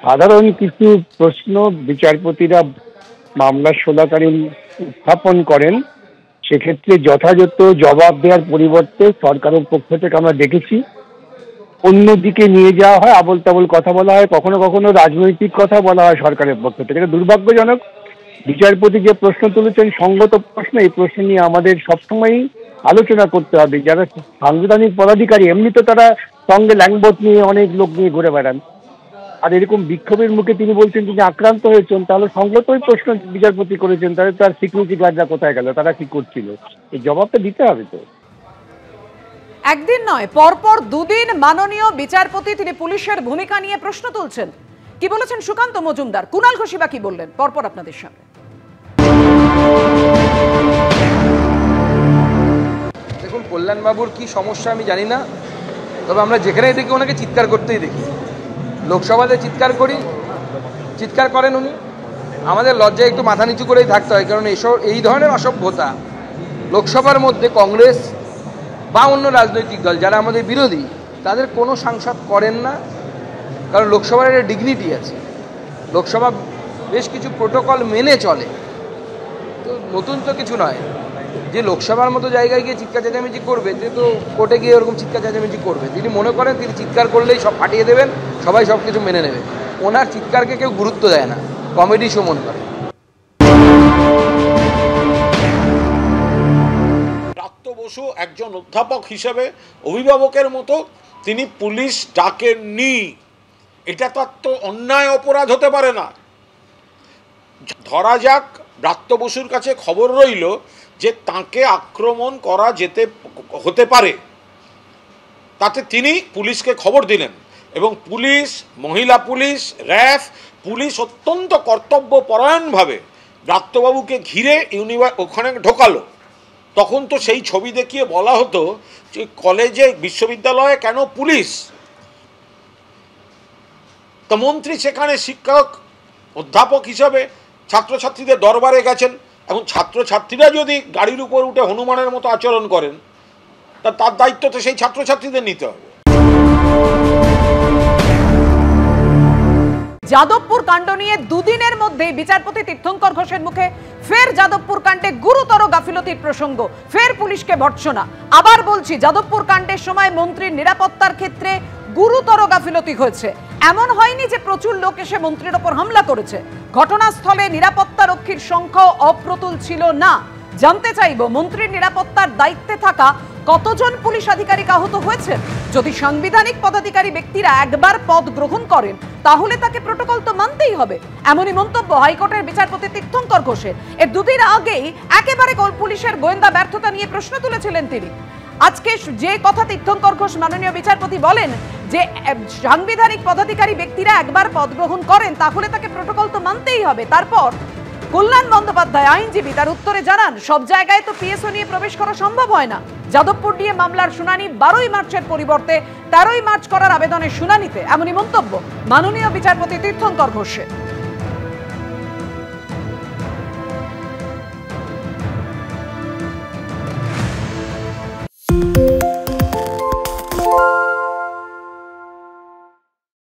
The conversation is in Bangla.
সাধারণ কিছু প্রশ্ন বিচারপতিরা মামলা চলাকালীন উত্থাপন করেন, সেক্ষেত্রে যথাযথ জবাব দেওয়ার পরিবর্তে সরকারের পক্ষ থেকে আমরা দেখেছি অন্যদিকে নিয়ে যাওয়া হয়, আবল তাবল কথা বলা হয়, কখনো কখনো রাজনৈতিক কথা বলা হয় সরকারের পক্ষ থেকে। এটা দুর্ভাগ্যজনক। বিচারপতি যে প্রশ্ন তুলেছেন সঙ্গত প্রশ্ন, এই প্রশ্ন নিয়ে আমাদের সবসময়ই আলোচনা করতে হবে। যারা সাংবিধানিক পদাধিকারী এমনি তো তারা সঙ্গে ল্যাংবোট নিয়ে অনেক লোক নিয়ে ঘুরে বেড়ান, আর এরকম বিক্ষোভের মুখে তিনি বলছেন তিনি আক্রান্ত হয়েছেন, তাহলে সঙ্গতই প্রশ্ন বিচারপতি করেছেন, তাহলে তার সিকিউরিটি গার্ডরা কোথায় গেল, তারা কি করছিল, এই জবাবটা দিতে হবে। তো একদিন নয়, পরপর দুদিন মাননীয় বিচারপতি তিনি পুলিশের ভূমিকা নিয়ে প্রশ্ন তুলছেন। কি বলেছেন সুকান্ত মজুমদার, কুণাল ঘোষী বা কি বললেন, পরপর আপনাদের সামনে। দেখুন, কল্যাণবাবুর কি সমস্যা আমি জানি না, তবে আমরা যেখানেই দেখি ওনাকে চিৎকার করতেই দেখি। লোকসভাতে চিৎকার করি, চিৎকার করেন উনি। আমাদের লজ্জায় একটু মাথা নিচু করেই থাকতে হয়, কারণ এই ধরনের অসভ্যতা লোকসভার মধ্যে কংগ্রেস বা অন্য রাজনৈতিক দল যারা আমাদের বিরোধী তাদের কোনো সাংসদ করেন না। কারণ লোকসভার একটা ডিগনিটি আছে, লোকসভা বেশ কিছু প্রোটোকল মেনে চলে। তো নতুন তো কিছু নয় যে লোকসভার মতো জায়গায় গিয়ে চিৎকার চেঁচামেচি করবে, যে তো কোর্টে গিয়ে ওরকম চিৎকার চেঁচামেচি করবে। তিনি মনে করেন তিনি চিৎকার করলেই সব ফাটিয়ে দেবেন, সবাই সব কিছু মেনে নেবে। ওনার চিৎকারকে কেউ গুরুত্ব দেয় না, কমেডি শো মনে করে। ব্রাত্য বসু একজন অধ্যাপক হিসেবে অভিভাবকের মতো তিনি পুলিশ ডাকেননি, এটা তার তো অন্যায় অপরাধ হতে পারে না। ধরা যাক ব্রাত্য বসুর কাছে খবর রইল যে তাকে আক্রমণ করা হতে পারে, তাতে তিনি পুলিশকে খবর দিলেন এবং পুলিশ, মহিলা পুলিশ, র্যাফ পুলিশ অত্যন্ত কর্তব্যপরায়ণভাবে ব্রাত্যবাবুকে ঘিরে ওখানে ঢোকালো। তখন তো সেই ছবি দেখিয়ে বলা হতো যে কলেজে, বিশ্ববিদ্যালয়ে কেন পুলিশ? তো মন্ত্রী সেখানে শিক্ষক, অধ্যাপক হিসাবে ছাত্রছাত্রীদের দরবারে গেছেন। এখন ছাত্রছাত্রীরা যদি গাড়ির উপর উঠে হনুমানের মতো আচরণ করেন, তার দায়িত্ব তো সেই ছাত্রছাত্রীদের নিতে হবে। যাদবপুর কাণ্ড নিয়ে দুদিনের মধ্যে বিচারপতি তীর্থঙ্কর ঘোষের মুখে ফের যাদবপুর কাণ্ডে গুরুতর গাফিলতির প্রসঙ্গ, ফের পুলিশকে ভর্ৎসনা। আবার বলছি, যাদবপুর কাণ্ডের সময় মন্ত্রীর নিরাপত্তার ক্ষেত্রে গুরুতর গাফিলতি হয়েছে। এমন হয়নি যে প্রচুর লোক এসে মন্ত্রীর ওপর হামলা করেছে। ঘটনাস্থলে নিরাপত্তা রক্ষীর সংখ্যাও অপ্রতুল ছিল না। জানতে চাইব, মন্ত্রীর নিরাপত্তার দায়িত্বে থাকা কতজন পুলিশ আধিকারিক আহত হয়েছেন? যদি সাংবিধানিক পদাধিকারী ব্যক্তিরা একবার পদ গ্রহণ করেন তাহলে তাকে প্রোটোকল তো মানতেই হবে। এমনই মন্তব্য হাইকোর্টের বিচারপতি তীর্থঙ্কর ঘোষের। এর দুদিন আগেই একেবারে পুলিশের গোয়েন্দা ব্যর্থতা নিয়ে প্রশ্ন তুলেছিলেন তিনি। আজকে যে কথা তীর্থঙ্কর ঘোষ মাননীয় বিচারপতি বলেন যে সাংবিধানিক পদাধিকারী ব্যক্তিরা একবার পদ গ্রহণ করেন তাহলে তাকে প্রোটোকল তো মানতেই হবে। তারপর কল্যাণ বন্দ্যোপাধ্যায় আইনজীবী তার উত্তরে জানান, সব জায়গায় তো পিএসও নিয়ে প্রবেশ করা সম্ভব হয় না। যাদবপুর নিয়ে মামলার শুনানি 12ই মার্চের পরিবর্তে 13ই মার্চ করার আবেদনের শুনানিতে এমনই মন্তব্য মাননীয় বিচারপতি তীর্থঙ্কর ঘোষের।